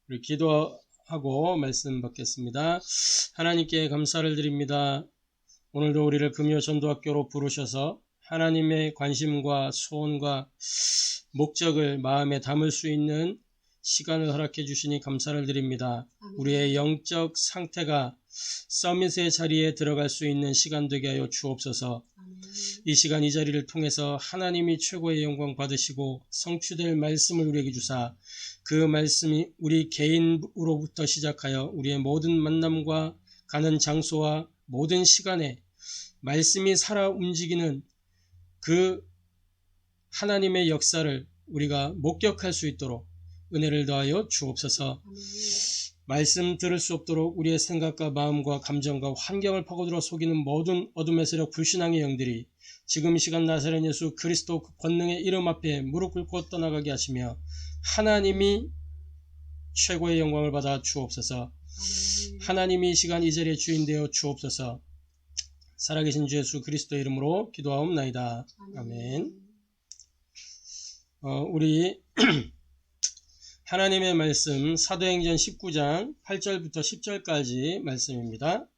우리 기도하고 말씀 받겠습니다. 하나님께 감사를 드립니다. 오늘도 우리를 금요 전도학교로 부르셔서 하나님의 관심과 소원과 목적을 마음에 담을 수 있는 시간을 허락해 주시니 감사를 드립니다. 우리의 영적 상태가 서밋의 자리에 들어갈 수 있는 시간 되게 하여 주옵소서. 이 시간 이 자리를 통해서 하나님이 최고의 영광 받으시고 성취될 말씀을 우리에게 주사 그 말씀이 우리 개인으로부터 시작하여 우리의 모든 만남과 가는 장소와 모든 시간에 말씀이 살아 움직이는 그 하나님의 역사를 우리가 목격할 수 있도록 은혜를 더하여 주옵소서. 말씀 들을 수 없도록 우리의 생각과 마음과 감정과 환경을 파고들어 속이는 모든 어둠의 세력 불신앙의 영들이 지금 이 시간 나사렛 예수 그리스도 그 권능의 이름 앞에 무릎 꿇고 떠나가게 하시며 하나님이 최고의 영광을 받아 주옵소서. 하나님이 이 시간 이 자리에 주인 되어 주옵소서. 살아계신 주 예수 그리스도의 이름으로 기도하옵나이다. 아멘. 우리 하나님의 말씀 사도행전 19장 8절부터 10절까지 말씀입니다.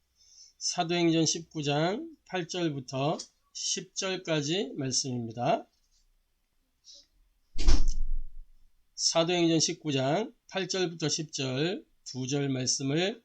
사도행전 19장 8절부터 10절까지 말씀입니다. 사도행전 19장 8절부터 10절 두 절 말씀을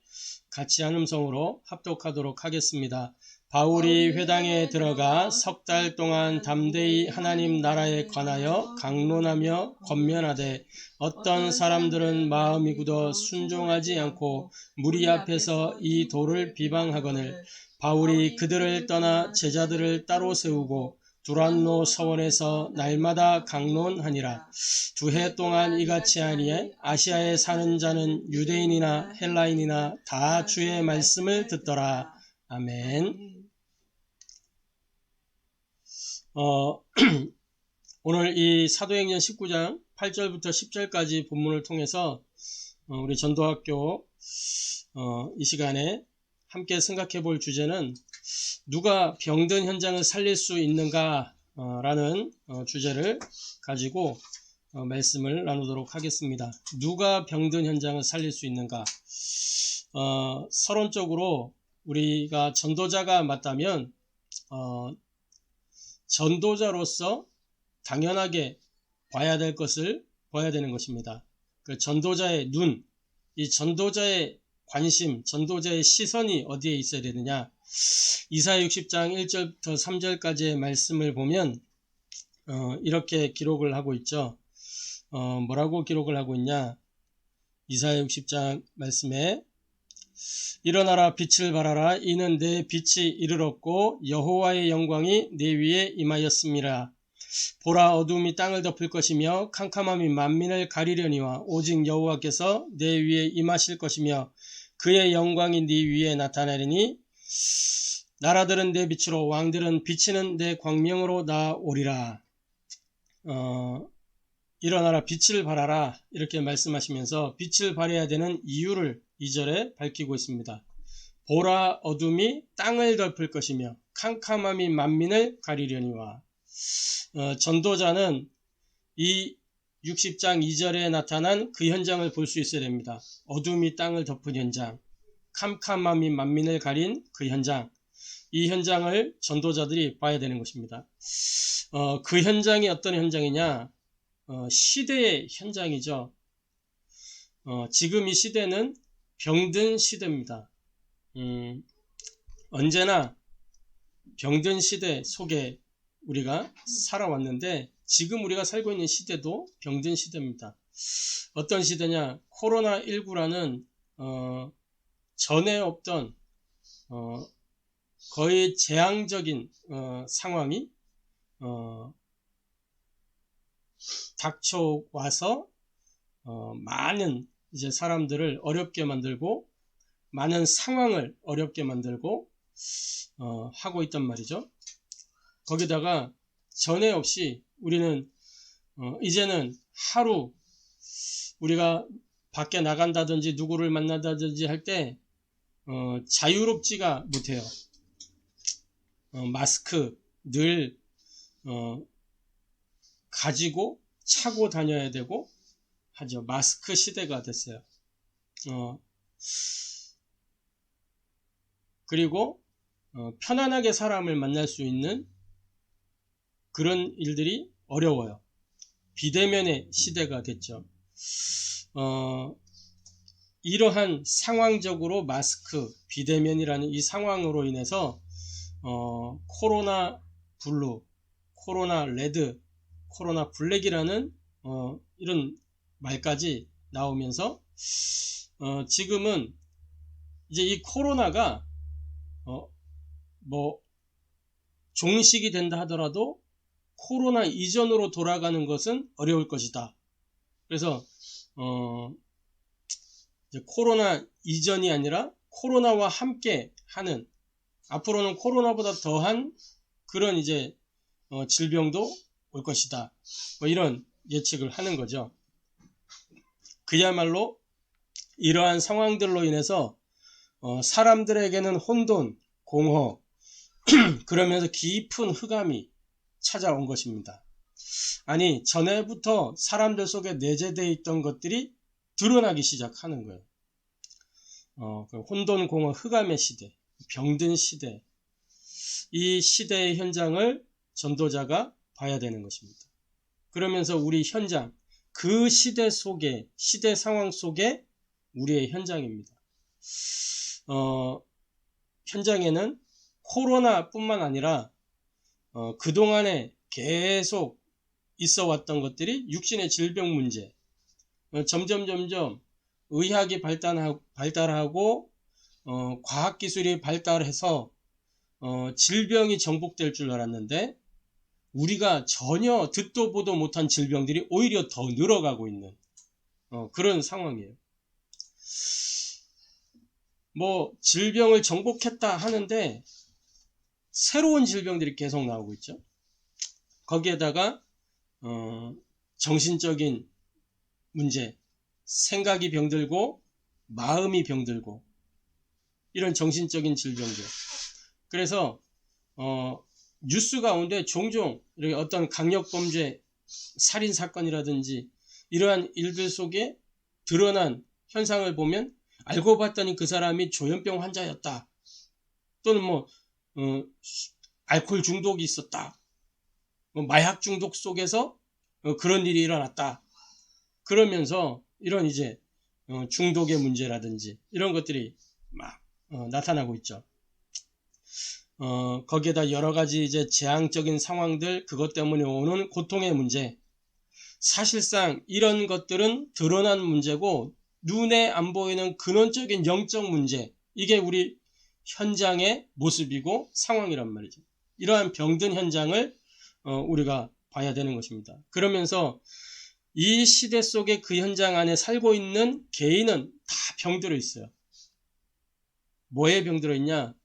같이 한 음성으로 합독하도록 하겠습니다. 바울이 회당에 들어가 석 달 동안 담대히 하나님 나라에 관하여 강론하며 권면하되 어떤 사람들은 마음이 굳어 순종하지 않고 무리 앞에서 이 도를 비방하거늘 바울이 그들을 떠나 제자들을 따로 세우고 두란노 서원에서 날마다 강론하니라. 2해 동안 이같이 하니에 아시아에 사는 자는 유대인이나 헬라인이나 다 주의 말씀을 듣더라. 아멘. 오늘 이 사도행전 19장 8절부터 10절까지 본문을 통해서 우리 전도학교 이 시간에 함께 생각해 볼 주제는 누가 병든 현장을 살릴 수 있는가 라는 주제를 가지고 말씀을 나누도록 하겠습니다. 누가 병든 현장을 살릴 수 있는가? 서론적으로 우리가 전도자가 맞다면 전도자로서 당연하게 봐야 될 것을 봐야 되는 것입니다. 그 전도자의 눈, 이 전도자의 관심, 전도자의 시선이 어디에 있어야 되느냐? 이사야 60장 1절부터 3절까지의 말씀을 보면 이렇게 기록을 하고 있죠. 뭐라고 기록을 하고 있냐? 이사야 60장 말씀에 일어나라 빛을 발하라 이는 내 빛이 이르렀고 여호와의 영광이 내 위에 임하였음이라. 보라 어둠이 땅을 덮을 것이며 캄캄함이 만민을 가리려니와 오직 여호와께서 내 위에 임하실 것이며 그의 영광이 네 위에 나타나리니 나라들은 내 빛으로 왕들은 비치는 내 광명으로 나오리라. 일어나라 빛을 발하라 이렇게 말씀하시면서 빛을 발해야 되는 이유를 2절에 밝히고 있습니다. 보라 어둠이 땅을 덮을 것이며 캄캄함이 만민을 가리려니와. 전도자는 이 60장 2절에 나타난 그 현장을 볼 수 있어야 됩니다. 어둠이 땅을 덮은 현장, 캄캄함이 만민을 가린 그 현장, 이 현장을 전도자들이 봐야 되는 것입니다. 그 현장이 어떤 현장이냐? 시대의 현장이죠. 지금 이 시대는 병든 시대입니다. 언제나 병든 시대 속에 우리가 살아왔는데 지금 우리가 살고 있는 시대도 병든 시대입니다. 어떤 시대냐? 코로나19라는 전에 없던 거의 재앙적인 상황이 닥쳐와서 많은 이제 사람들을 어렵게 만들고 많은 상황을 어렵게 만들고 하고 있단 말이죠. 거기다가 전에 없이 우리는 이제는 하루 우리가 밖에 나간다든지 누구를 만나다든지 할 때 자유롭지가 못해요. 마스크 늘 가지고 차고 다녀야 되고 하죠. 마스크 시대가 됐어요. 그리고 편안하게 사람을 만날 수 있는 그런 일들이 어려워요. 비대면의 시대가 됐죠. 이러한 상황적으로 마스크, 비대면이라는 이 상황으로 인해서 코로나 블루, 코로나 레드, 코로나 블랙이라는 이런 말까지 나오면서 지금은 이제 이 코로나가 뭐 종식이 된다 하더라도 코로나 이전으로 돌아가는 것은 어려울 것이다. 그래서 이제 코로나 이전이 아니라 코로나와 함께 하는, 앞으로는 코로나보다 더한 그런 이제 질병도 올 것이다. 뭐 이런 예측을 하는 거죠. 그야말로 이러한 상황들로 인해서 사람들에게는 혼돈, 공허, 그러면서 깊은 흑암이 찾아온 것입니다. 아니, 전에부터 사람들 속에 내재되어 있던 것들이 드러나기 시작하는 거예요. 혼돈, 공허, 흑암의 시대, 병든 시대, 이 시대의 현장을 전도자가 봐야 되는 것입니다. 그러면서 우리 현장, 그 시대 속에, 시대 상황 속에 우리의 현장입니다. 현장에는 코로나뿐만 아니라 그동안에 계속 있어 왔던 것들이 육신의 질병 문제, 점점 의학이 발달하고 과학기술이 발달해서 질병이 정복될 줄 알았는데 우리가 전혀 듣도 보도 못한 질병들이 오히려 더 늘어가고 있는 그런 상황이에요. 뭐 질병을 정복했다 하는데 새로운 질병들이 계속 나오고 있죠. 거기에다가 정신적인 문제, 생각이 병들고 마음이 병들고 이런 정신적인 질병들. 그래서 뉴스 가운데 종종 이렇게 어떤 강력범죄, 살인사건이라든지 이러한 일들 속에 드러난 현상을 보면 알고 봤더니 그 사람이 조현병 환자였다. 또는 뭐 알코올 중독이 있었다. 뭐 마약 중독 속에서 그런 일이 일어났다. 그러면서 이런 이제 중독의 문제라든지 이런 것들이 막 나타나고 있죠. 거기에다 여러 가지 이제 재앙적인 상황들, 그것 때문에 오는 고통의 문제. 사실상 이런 것들은 드러난 문제고 눈에 안 보이는 근원적인 영적 문제. 이게 우리 현장의 모습이고 상황이란 말이죠. 이러한 병든 현장을 우리가 봐야 되는 것입니다. 그러면서 이 시대 속에 그 현장 안에 살고 있는 개인은 다 병들어 있어요. 뭐에 병들어 있냐?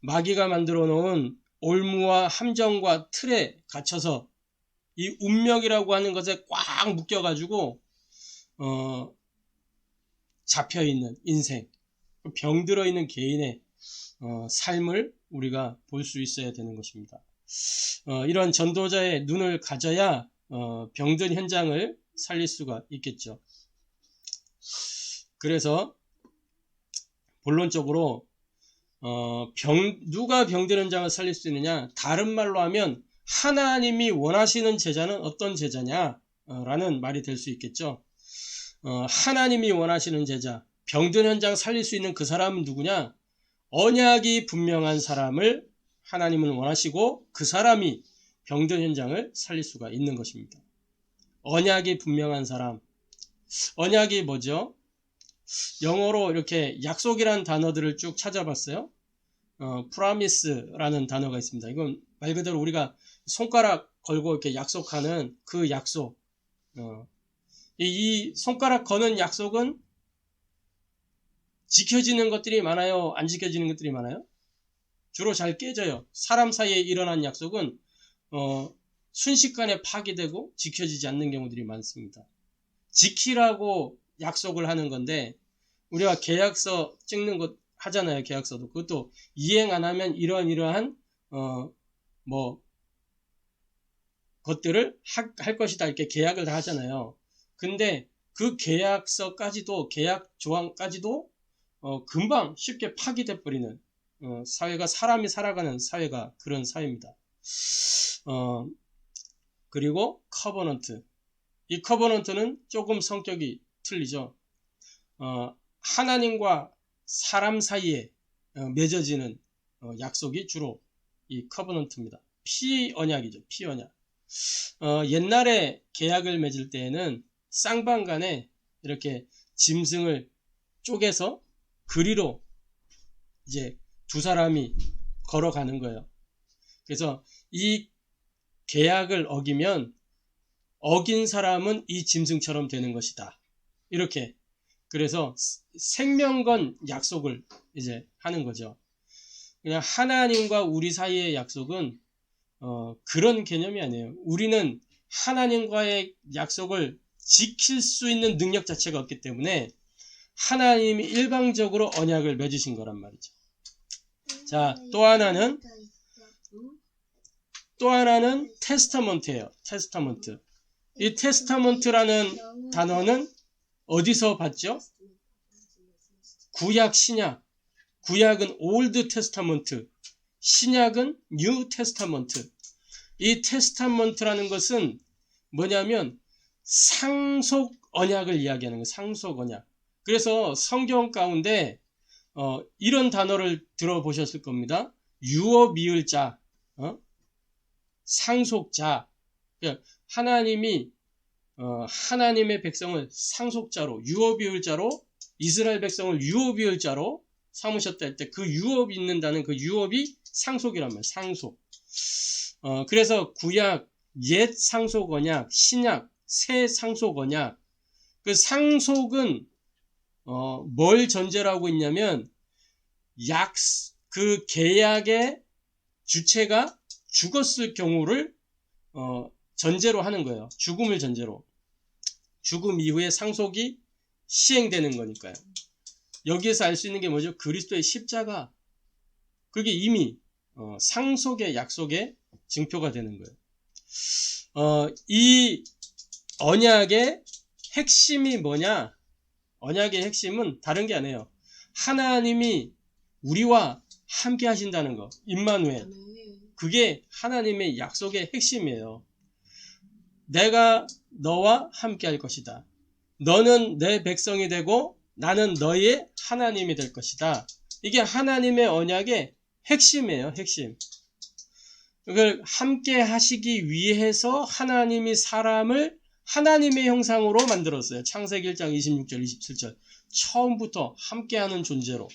마귀가 만들어 놓은 올무와 함정과 틀에 갇혀서 이 운명이라고 하는 것에 꽉 묶여가지고 잡혀있는 인생, 병들어 있는 개인의 삶을 우리가 볼 수 있어야 되는 것입니다. 이런 전도자의 눈을 가져야 병든 현장을 살릴 수가 있겠죠. 그래서 본론적으로 누가 병든 현장을 살릴 수 있느냐? 다른 말로 하면 하나님이 원하시는 제자는 어떤 제자냐? 라는 말이 될 수 있겠죠. 하나님이 원하시는 제자, 병든 현장 살릴 수 있는 그 사람은 누구냐? 언약이 분명한 사람을 하나님은 원하시고 그 사람이 병든 현장을 살릴 수가 있는 것입니다. 언약이 분명한 사람. 언약이 뭐죠? 영어로 이렇게 약속이라는 단어들을 쭉 찾아봤어요. promise라는 단어가 있습니다. 이건 말 그대로 우리가 손가락 걸고 이렇게 약속하는 그 약속. 이 손가락 거는 약속은 지켜지는 것들이 많아요? 안 지켜지는 것들이 많아요? 주로 잘 깨져요. 사람 사이에 일어난 약속은 순식간에 파기되고 지켜지지 않는 경우들이 많습니다. 지키라고 약속을 하는 건데 우리가 계약서 찍는 것 하잖아요. 계약서도. 그것도 이행 안 하면 이러한 것들을 할 것이다 이렇게 계약을 다 하잖아요. 근데 그 계약서까지도, 계약 조항까지도 금방 쉽게 파기돼 버리는 사회가, 사람이 살아가는 사회가 그런 사회입니다. 그리고 커버넌트. 이 커버넌트는 조금 성격이 틀리죠. 하나님과 사람 사이에 맺어지는 약속이 주로 이 커버넌트입니다. 피언약이죠. 피언약. 옛날에 계약을 맺을 때에는 쌍방 간에 이렇게 짐승을 쪼개서 그리로 이제 두 사람이 걸어가는 거예요. 그래서 이 계약을 어기면 어긴 사람은 이 짐승처럼 되는 것이다. 이렇게. 그래서 생명건 약속을 이제 하는 거죠. 그냥 하나님과 우리 사이의 약속은 그런 개념이 아니에요. 우리는 하나님과의 약속을 지킬 수 있는 능력 자체가 없기 때문에 하나님이 일방적으로 언약을 맺으신 거란 말이죠. 자, 또 하나는 테스타먼트예요. 테스타먼트. 이 테스타먼트라는 단어는 어디서 봤죠? 구약, 신약. 구약은 올드 테스타먼트, 신약은 뉴 테스타먼트. 이 테스타먼트라는 것은 뭐냐면 상속 언약을 이야기하는 거예요. 상속 언약. 그래서 성경 가운데 이런 단어를 들어보셨을 겁니다. 유어 미을 자, 상속자. 그러니까 하나님이 하나님의 백성을 상속자로, 유업이을 자로, 이스라엘 백성을 유업이을 자로 삼으셨다 할 때 그 유업이 있는다는 그 유업이 상속이란 말이에요. 상속. 그래서 구약 옛 상속 언약, 신약 새 상속 언약. 그 상속은 뭘 전제로 하고 있냐면 그 계약의 주체가 죽었을 경우를 전제로 하는 거예요. 죽음을 전제로. 죽음 이후에 상속이 시행되는 거니까요. 여기에서 알 수 있는 게 뭐죠? 그리스도의 십자가. 그게 이미 상속의 약속의 증표가 되는 거예요. 이 언약의 핵심이 뭐냐? 언약의 핵심은 다른 게 아니에요. 하나님이 우리와 함께 하신다는 거. 임마누엘. 그게 하나님의 약속의 핵심이에요. 내가 너와 함께 할 것이다. 너는 내 백성이 되고 나는 너의 하나님이 될 것이다. 이게 하나님의 언약의 핵심이에요. 핵심. 그걸 함께 하시기 위해서 하나님이 사람을 하나님의 형상으로 만들었어요. 창세기 1장 26절 27절. 처음부터 함께하는 존재로.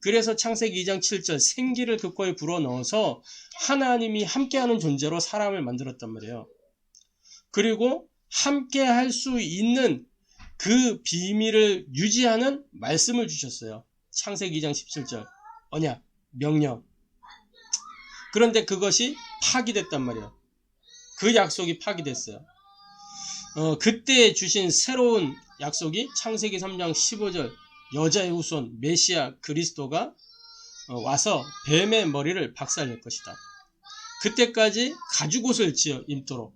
그래서 창세기 2장 7절 생기를 그 코에 불어넣어서 하나님이 함께하는 존재로 사람을 만들었단 말이에요. 그리고 함께할 수 있는 그 비밀을 유지하는 말씀을 주셨어요. 창세기 2장 17절 언약, 명령. 그런데 그것이 파기됐단 말이에요. 그 약속이 파기됐어요. 그때 주신 새로운 약속이 창세기 3장 15절 여자의 후손 메시아 그리스도가 와서 뱀의 머리를 박살낼 것이다. 그때까지 가죽옷을 지어 입도록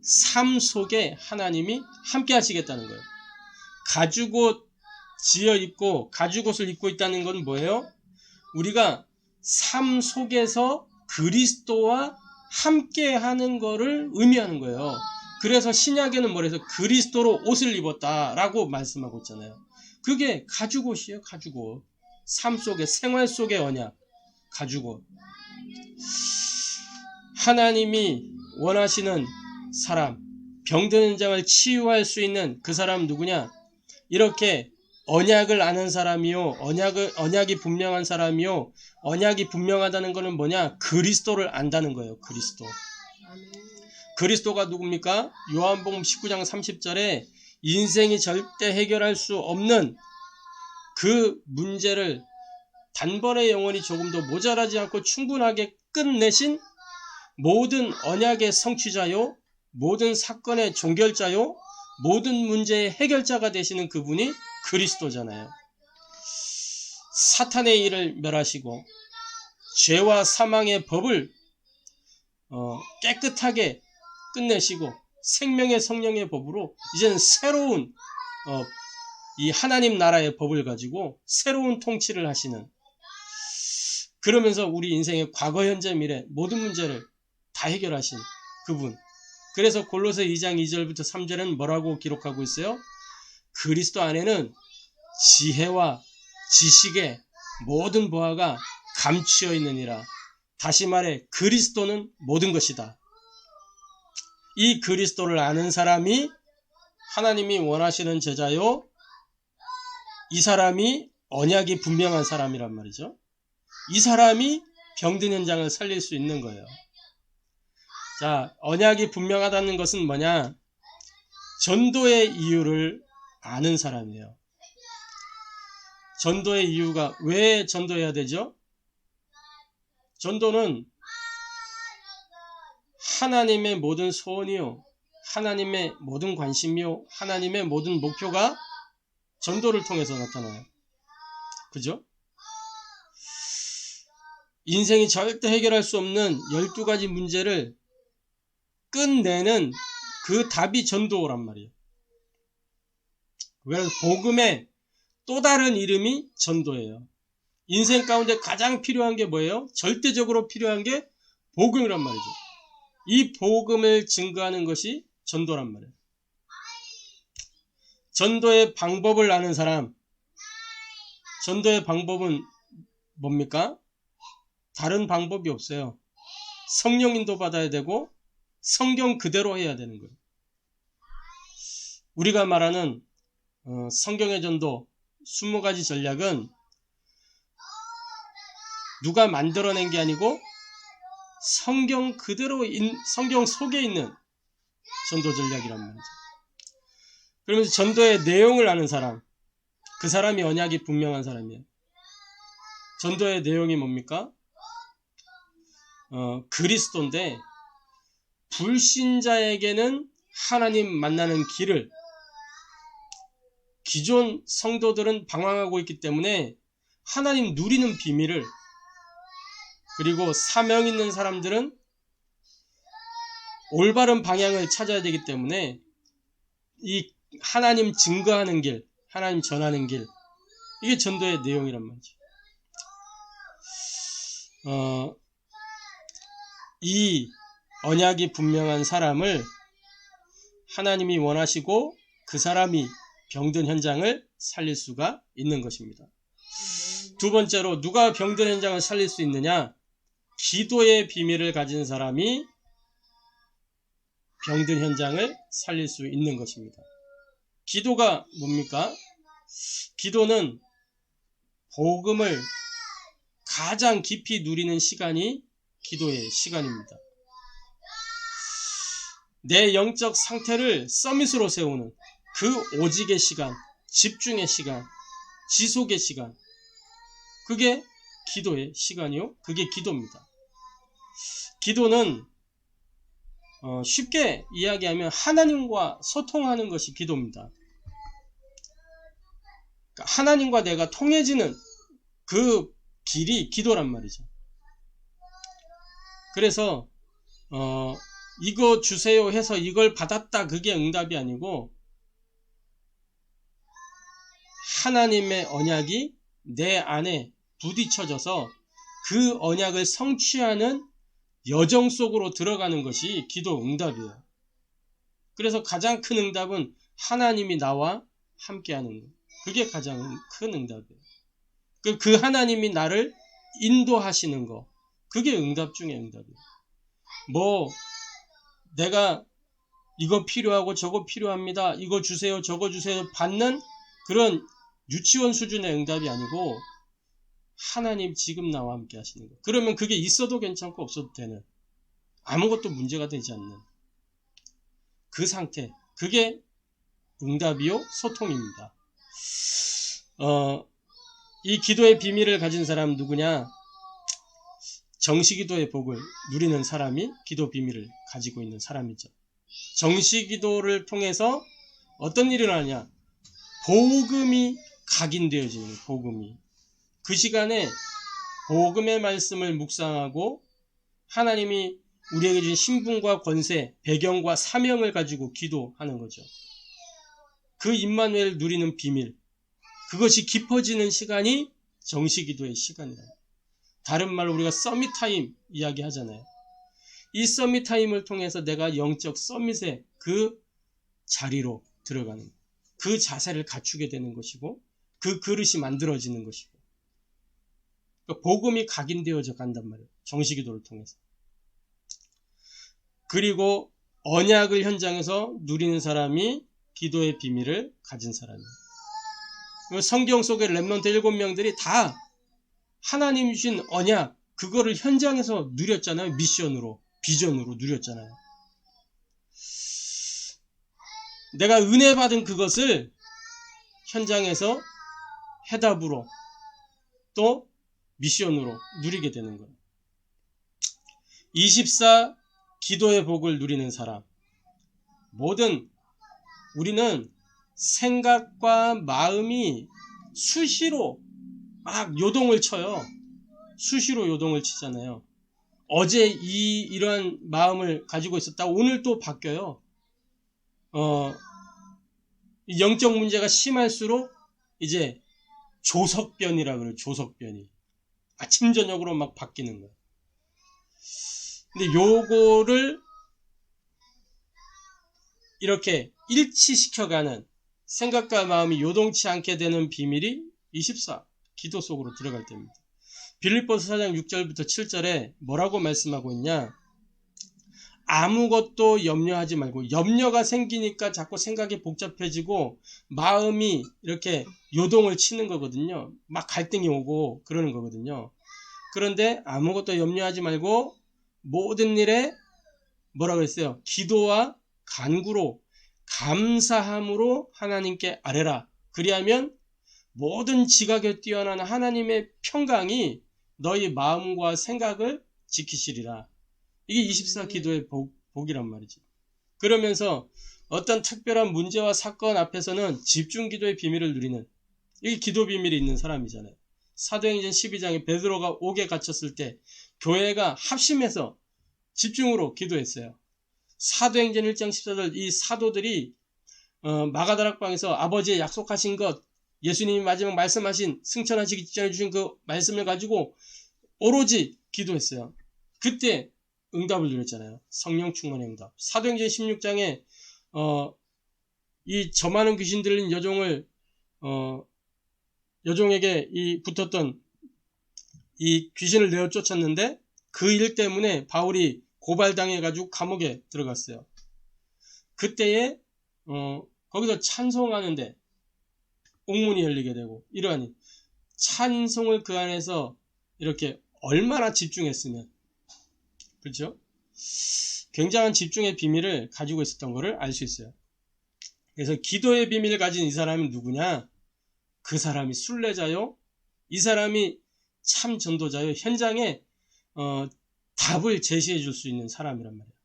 삶 속에 하나님이 함께 하시겠다는 거예요. 가죽옷 지어 입고 가죽옷을 입고 있다는 건 뭐예요? 우리가 삶 속에서 그리스도와 함께 하는 거를 의미하는 거예요. 그래서 신약에는 뭐래서 그리스도로 옷을 입었다라고 말씀하고 있잖아요. 그게 가죽옷이에요. 가죽옷. 삶 속에, 생활 속의 언약. 가죽옷. 하나님이 원하시는 사람, 병든 현장을 치유할 수 있는 그 사람 누구냐? 이렇게 언약을 아는 사람이요, 언약이 분명한 사람이요, 언약이 분명하다는 것은 뭐냐? 그리스도를 안다는 거예요. 그리스도. 그리스도가 누굽니까? 요한복음 19장 30절에 인생이 절대 해결할 수 없는 그 문제를 단번에 영원히 조금도 모자라지 않고 충분하게 끝내신 모든 언약의 성취자요, 모든 사건의 종결자요, 모든 문제의 해결자가 되시는 그분이 그리스도잖아요. 사탄의 일을 멸하시고 죄와 사망의 법을 깨끗하게 끝내시고 생명의 성령의 법으로 이제는 새로운 이 하나님 나라의 법을 가지고 새로운 통치를 하시는, 그러면서 우리 인생의 과거, 현재, 미래 모든 문제를 다 해결하신 그분. 그래서 골로새 2장 2절부터 3절은 뭐라고 기록하고 있어요? 그리스도 안에는 지혜와 지식의 모든 보화가 감추어 있느니라. 다시 말해 그리스도는 모든 것이다. 이 그리스도를 아는 사람이 하나님이 원하시는 제자요, 이 사람이 언약이 분명한 사람이란 말이죠. 이 사람이 병든 현장을 살릴 수 있는 거예요. 자, 언약이 분명하다는 것은 뭐냐? 전도의 이유를 아는 사람이에요. 전도의 이유가, 왜 전도해야 되죠? 전도는 하나님의 모든 소원이요, 하나님의 모든 관심이요, 하나님의 모든 목표가 전도를 통해서 나타나요. 그죠? 인생이 절대 해결할 수 없는 12가지 문제를 끝내는 그 답이 전도란 말이에요. 그래서 복음의 또 다른 이름이 전도예요. 인생 가운데 가장 필요한 게 뭐예요? 절대적으로 필요한 게 복음이란 말이죠. 이 복음을 증거하는 것이 전도란 말이에요. 전도의 방법을 아는 사람, 전도의 방법은 뭡니까? 다른 방법이 없어요. 성령 인도 받아야 되고 성경 그대로 해야 되는 거예요. 우리가 말하는 성경의 전도 20가지 전략은 누가 만들어낸 게 아니고 성경 그대로, 성경 속에 있는 전도 전략이란 말이죠. 그러면서 전도의 내용을 아는 사람, 그 사람이 언약이 분명한 사람이에요. 전도의 내용이 뭡니까? 그리스도인데 불신자에게는 하나님 만나는 길을, 기존 성도들은 방황하고 있기 때문에 하나님 누리는 비밀을, 그리고 사명 있는 사람들은 올바른 방향을 찾아야 되기 때문에 이 하나님 증거하는 길, 하나님 전하는 길, 이게 전도의 내용이란 말이죠. 이 언약이 분명한 사람을 하나님이 원하시고 그 사람이 병든 현장을 살릴 수가 있는 것입니다. 두 번째로 누가 병든 현장을 살릴 수 있느냐? 기도의 비밀을 가진 사람이 병든 현장을 살릴 수 있는 것입니다. 기도가 뭡니까? 기도는 복음을 가장 깊이 누리는 시간이 기도의 시간입니다. 내 영적 상태를 서밋으로 세우는 그 오직의 시간, 집중의 시간, 지속의 시간, 그게 기도의 시간이요, 그게 기도입니다. 기도는 쉽게 이야기하면 하나님과 소통하는 것이 기도입니다. 그러니까 하나님과 내가 통해지는 그 길이 기도란 말이죠. 그래서 이거 주세요 해서 이걸 받았다, 그게 응답이 아니고 하나님의 언약이 내 안에 부딪혀져서 그 언약을 성취하는 여정 속으로 들어가는 것이 기도 응답이에요. 그래서 가장 큰 응답은 하나님이 나와 함께하는 것, 그게 가장 큰 응답이에요. 그 하나님이 나를 인도하시는 것, 그게 응답 중에 응답이에요. 내가 이거 필요하고 저거 필요합니다, 이거 주세요 저거 주세요 받는 그런 유치원 수준의 응답이 아니고 하나님 지금 나와 함께 하시는 것. 그러면 그게 있어도 괜찮고 없어도 되는, 아무것도 문제가 되지 않는 그 상태, 그게 응답이요 소통입니다. 이 기도의 비밀을 가진 사람 누구냐? 정시기도의 복을 누리는 사람이 기도 비밀을 가지고 있는 사람이죠. 정시기도를 통해서 어떤 일이 일어나냐? 복음이 각인되어지는 거예요. 복음이. 그 시간에 복음의 말씀을 묵상하고 하나님이 우리에게 준 신분과 권세, 배경과 사명을 가지고 기도하는 거죠. 그 임마누엘 누리는 비밀, 그것이 깊어지는 시간이 정시기도의 시간이다. 다른 말로 우리가 서밋타임 이야기하잖아요. 이 서밋타임을 통해서 내가 영적 서밋의 그 자리로 들어가는, 그 자세를 갖추게 되는 것이고, 그 그릇이 만들어지는 것이고, 그러니까 복음이 각인되어져 간단 말이에요. 정시기도를 통해서. 그리고 언약을 현장에서 누리는 사람이 기도의 비밀을 가진 사람이에요. 성경 속의 렘넌트 7명들이 다 하나님 주신 언약, 그거를 현장에서 누렸잖아요. 미션으로, 비전으로 누렸잖아요. 내가 은혜 받은 그것을 현장에서 해답으로 또 미션으로 누리게 되는 거예요. 24 기도의 복을 누리는 사람. 우리는 생각과 마음이 수시로 막 요동을 쳐요. 수시로 요동을 치잖아요. 어제 이러한 마음을 가지고 있었다 오늘 또 바뀌어요. 영적 문제가 심할수록 이제 조석변이라 그래요. 조석변이. 아침 저녁으로 막 바뀌는 거예요. 근데 요거를 이렇게 일치시켜가는, 생각과 마음이 요동치 않게 되는 비밀이 24 기도 속으로 들어갈 때입니다. 빌립보서 4장 6절부터 7절에 뭐라고 말씀하고 있냐? 아무것도 염려하지 말고, 염려가 생기니까 자꾸 생각이 복잡해지고 마음이 이렇게 요동을 치는 거거든요. 막 갈등이 오고 그러는 거거든요. 그런데 아무것도 염려하지 말고 모든 일에 뭐라고 했어요? 기도와 간구로 감사함으로 하나님께 아뢰라. 그리하면 모든 지각에 뛰어난 하나님의 평강이 너희 마음과 생각을 지키시리라. 이게 24 기도의 복이란 말이죠. 그러면서 어떤 특별한 문제와 사건 앞에서는 집중 기도의 비밀을 누리는, 이게 기도 비밀이 있는 사람이잖아요. 사도행전 12장에 베드로가 옥에 갇혔을 때 교회가 합심해서 집중으로 기도했어요. 사도행전 1장 14절, 이 사도들이 마가다락방에서 아버지의 약속하신 것, 예수님이 마지막 말씀하신, 승천하시기 직전에 주신 그 말씀을 가지고 오로지 기도했어요. 그때 응답을 누렸잖아요. 성령 충만의 응답. 사도행전 16장에 이 저많은 귀신 들린 여종에게 붙었던 이 귀신을 내어 쫓았는데 그 일 때문에 바울이 고발당해가지고 감옥에 들어갔어요. 그때에 거기서 찬송하는데 옥문이 열리게 되고, 이러한 찬송을 그 안에서 이렇게 얼마나 집중했으면, 그렇죠? 굉장한 집중의 비밀을 가지고 있었던 것을 알 수 있어요. 그래서 기도의 비밀을 가진 이 사람이 누구냐? 그 사람이 순례자요, 이 사람이 참 전도자요, 현장에 답을 제시해 줄 수 있는 사람이란 말이에요.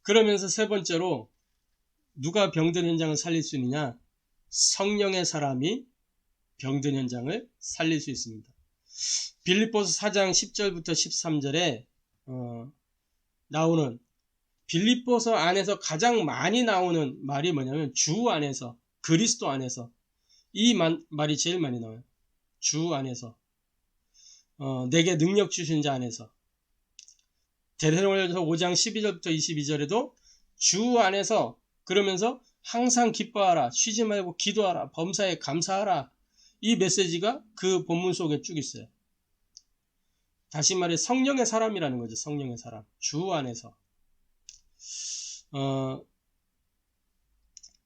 그러면서 세 번째로 누가 병든 현장을 살릴 수 있느냐? 성령의 사람이 병든 현장을 살릴 수 있습니다. 빌립보서 4장 10절부터 13절에 나오는, 빌립보서 안에서 가장 많이 나오는 말이 뭐냐면 주 안에서, 그리스도 안에서, 이 말이 제일 많이 나와요. 주 안에서, 내게 능력 주신 자 안에서. 데살로니가서 5장 12절부터 22절에도 주 안에서, 그러면서 항상 기뻐하라, 쉬지 말고 기도하라, 범사에 감사하라, 이 메시지가 그 본문 속에 쭉 있어요. 다시 말해 성령의 사람이라는 거죠. 성령의 사람. 주 안에서.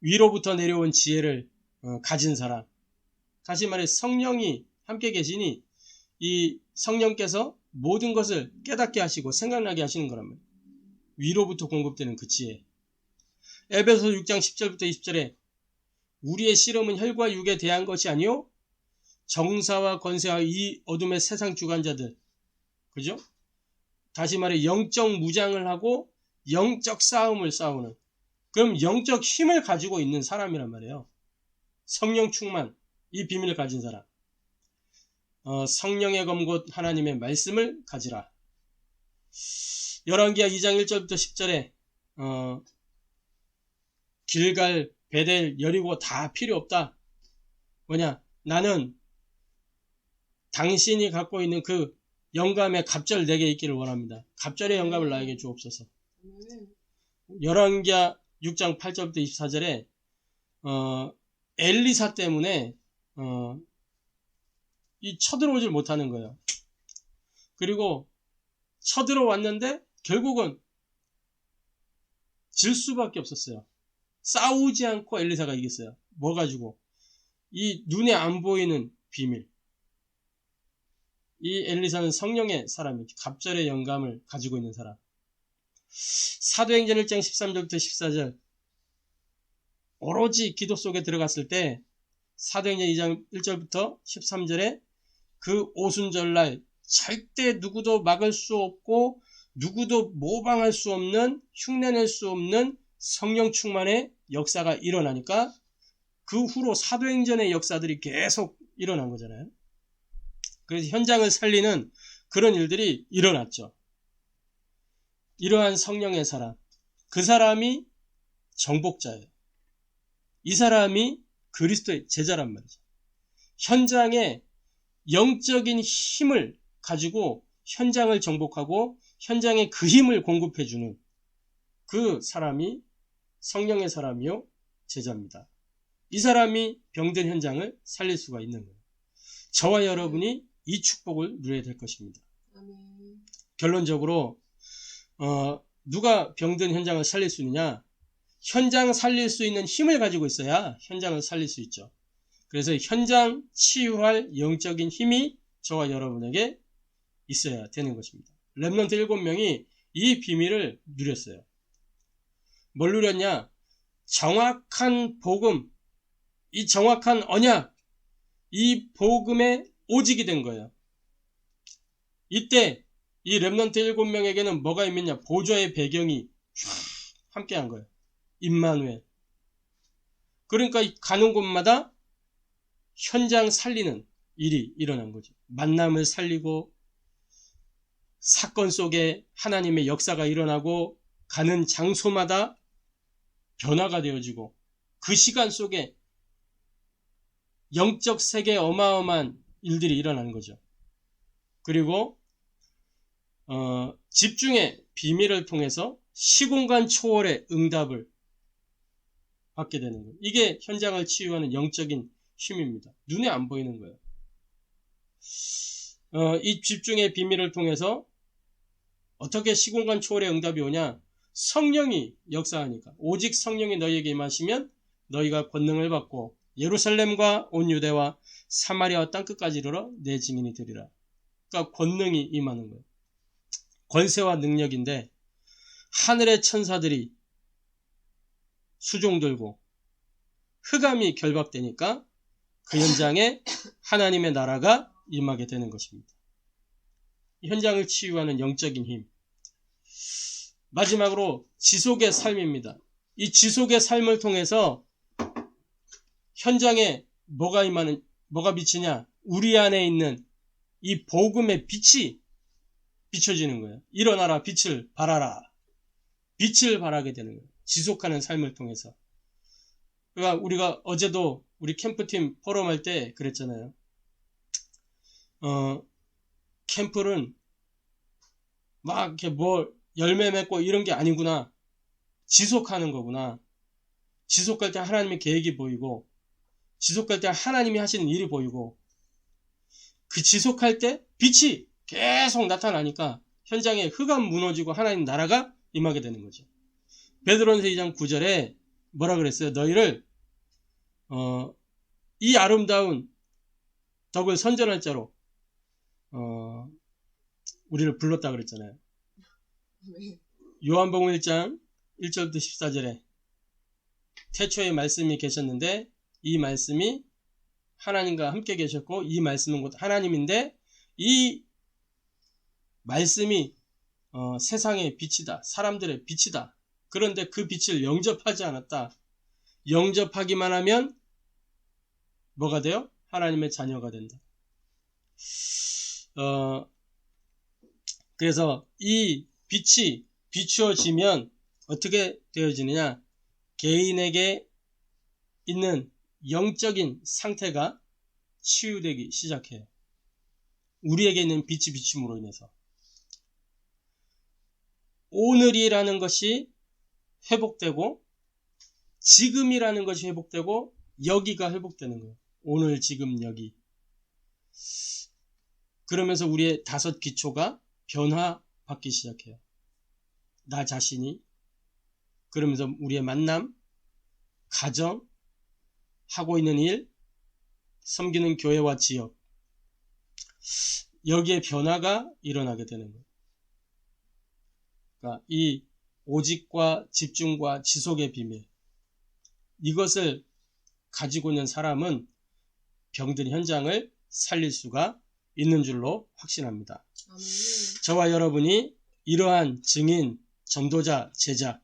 위로부터 내려온 지혜를 가진 사람. 다시 말해 성령이 함께 계시니 이 성령께서 모든 것을 깨닫게 하시고 생각나게 하시는 거란 말이에요. 위로부터 공급되는 그 지혜. 에베소서 6장 10절부터 20절에 우리의 씨름은 혈과 육에 대한 것이 아니요 정사와 권세와 이 어둠의 세상 주관자들, 그죠? 다시 말해 영적 무장을 하고 영적 싸움을 싸우는, 그럼 영적 힘을 가지고 있는 사람이란 말이에요. 성령 충만, 이 비밀을 가진 사람. 성령의 검 곧 하나님의 말씀을 가지라. 열왕기하 2장 1절부터 10절에 길갈, 베델, 여리고 다 필요 없다. 뭐냐? 나는 당신이 갖고 있는 그 영감의 갑절 내게 있기를 원합니다. 갑절의 영감을 나에게 주옵소서. 열왕기하 6장 8절부터 24절에 엘리사 때문에 이 쳐들어오질 못하는 거예요. 그리고 쳐들어왔는데 결국은 질 수밖에 없었어요. 싸우지 않고 엘리사가 이겼어요. 뭐 가지고? 이 눈에 안 보이는 비밀. 이 엘리사는 성령의 사람이지. 갑절의 영감을 가지고 있는 사람. 사도행전 1장 13절부터 14절. 오로지 기도 속에 들어갔을 때 사도행전 2장 1절부터 13절에 그 오순절날 절대 누구도 막을 수 없고 누구도 모방할 수 없는, 흉내낼 수 없는 성령 충만의 역사가 일어나니까 그 후로 사도행전의 역사들이 계속 일어난 거잖아요. 그래서 현장을 살리는 그런 일들이 일어났죠. 이러한 성령의 사람, 그 사람이 정복자예요. 이 사람이 그리스도의 제자란 말이죠. 현장에 영적인 힘을 가지고 현장을 정복하고 현장에 그 힘을 공급해주는 그 사람이 성령의 사람이요 제자입니다. 이 사람이 병든 현장을 살릴 수가 있는 거예요. 저와 여러분이 이 축복을 누려야 될 것입니다. 결론적으로 누가 병든 현장을 살릴 수 있느냐? 현장 살릴 수 있는 힘을 가지고 있어야 현장을 살릴 수 있죠. 그래서 현장 치유할 영적인 힘이 저와 여러분에게 있어야 되는 것입니다. 렘넌트 7명이 이 비밀을 누렸어요. 뭘 누렸냐? 정확한 복음, 이 정확한 언약, 이 복음의 오직이 된 거예요. 이때 이 렘넌트 7명에게는 뭐가 있느냐? 보좌의 배경이 함께한 거예요. 임마누엘. 그러니까 가는 곳마다 현장 살리는 일이 일어난 거죠. 만남을 살리고 사건 속에 하나님의 역사가 일어나고 가는 장소마다 변화가 되어지고 그 시간 속에 영적 세계에 어마어마한 일들이 일어나는 거죠. 그리고 집중의 비밀을 통해서 시공간 초월의 응답을 받게 되는 거예요. 이게 현장을 치유하는 영적인 힘입니다. 눈에 안 보이는 거예요. 이 집중의 비밀을 통해서 어떻게 시공간 초월의 응답이 오냐? 성령이 역사하니까. 오직 성령이 너희에게 임하시면 너희가 권능을 받고 예루살렘과 온 유대와 사마리아와 땅끝까지 이르러 내 증인이 되리라. 그러니까 권능이 임하는 거예요. 권세와 능력인데 하늘의 천사들이 수종 들고 흑암이 결박되니까 그 현장에 하나님의 나라가 임하게 되는 것입니다. 현장을 치유하는 영적인 힘. 마지막으로 지속의 삶입니다. 이 지속의 삶을 통해서 현장에 뭐가 비치냐? 우리 안에 있는 이 복음의 빛이 비춰지는 거예요. 일어나라, 빛을 발하라. 빛을 발하게 되는 거예요. 지속하는 삶을 통해서. 그러니까 우리가 어제도 우리 캠프팀 포럼할 때 그랬잖아요. 캠프는 막 이렇게 뭐 열매 맺고 이런 게 아니구나. 지속하는 거구나. 지속할 때 하나님의 계획이 보이고 지속할 때 하나님이 하시는 일이 보이고 그 지속할 때 빛이 계속 나타나니까 현장에 흑암 무너지고 하나님 나라가 임하게 되는 거죠. 베드로전서 2장 9절에 뭐라 그랬어요? 너희를 이 아름다운 덕을 선전할 자로 우리를 불렀다 그랬잖아요. 요한복음 1장 1절부터 14절에 태초에 말씀이 계셨는데 이 말씀이 하나님과 함께 계셨고 이 말씀은 곧 하나님인데 이 말씀이 세상의 빛이다. 사람들의 빛이다. 그런데 그 빛을 영접하지 않았다. 영접하기만 하면 뭐가 돼요? 하나님의 자녀가 된다. 그래서 이 빛이 비추어지면 어떻게 되어지느냐? 개인에게 있는 영적인 상태가 치유되기 시작해요. 우리에게 있는 빛이 비춤으로 인해서. 오늘이라는 것이 회복되고 지금이라는 것이 회복되고 여기가 회복되는 거예요. 오늘, 지금, 여기. 그러면서 우리의 5 기초가 변화받기 시작해요. 나 자신이. 그러면서 우리의 만남, 가정, 하고 있는 일, 섬기는 교회와 지역. 여기에 변화가 일어나게 되는 거예요. 그러니까 이 오직과 집중과 지속의 비밀. 이것을 가지고 있는 사람은 병든 현장을 살릴 수가 있는 줄로 확신합니다. 아멘. 저와 여러분이 이러한 증인, 전도자, 제자,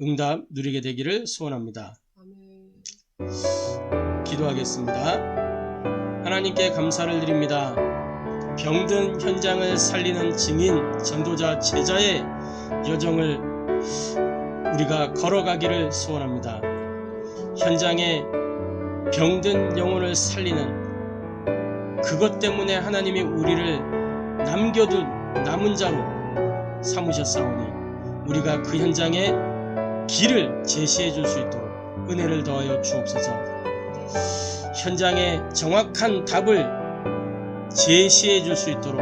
응답 누리게 되기를 소원합니다. 아멘. 기도하겠습니다. 하나님께 감사를 드립니다. 병든 현장을 살리는 증인, 전도자, 제자의 여정을 우리가 걸어가기를 소원합니다. 현장에 병든 영혼을 살리는 그것 때문에 하나님이 우리를 남겨둔 남은 자로 삼으셨사오니 우리가 그 현장에 길을 제시해 줄 수 있도록 은혜를 더하여 주옵소서. 현장에 정확한 답을 제시해 줄 수 있도록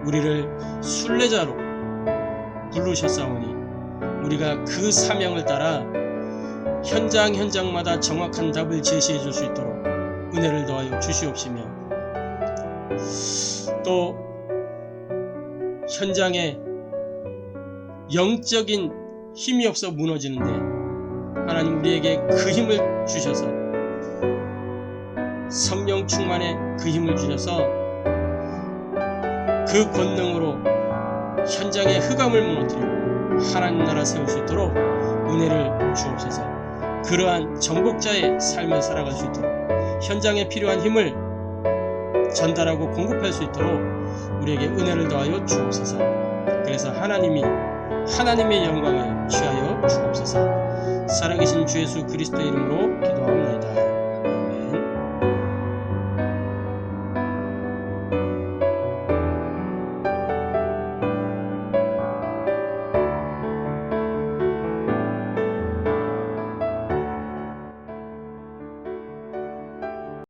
우리를 순례자로 부르셨사오니 우리가 그 사명을 따라 현장마다 정확한 답을 제시해 줄 수 있도록 은혜를 더하여 주시옵시며, 또 현장에 영적인 힘이 없어 무너지는데 하나님 우리에게 그 힘을 주셔서, 성령 충만의 그 힘을 주셔서 그 권능으로 현장의 흑암을 무너뜨리고 하나님 나라 세울 수 있도록 은혜를 주옵소서. 그러한 정복자의 삶을 살아갈 수 있도록 현장에 필요한 힘을 전달하고 공급할 수 있도록 우리에게 은혜를 더하여 주옵소서. 그래서 하나님의 영광을 취하여 주옵소서. 살아계신 주 예수 그리스도의 이름으로 기도합니다.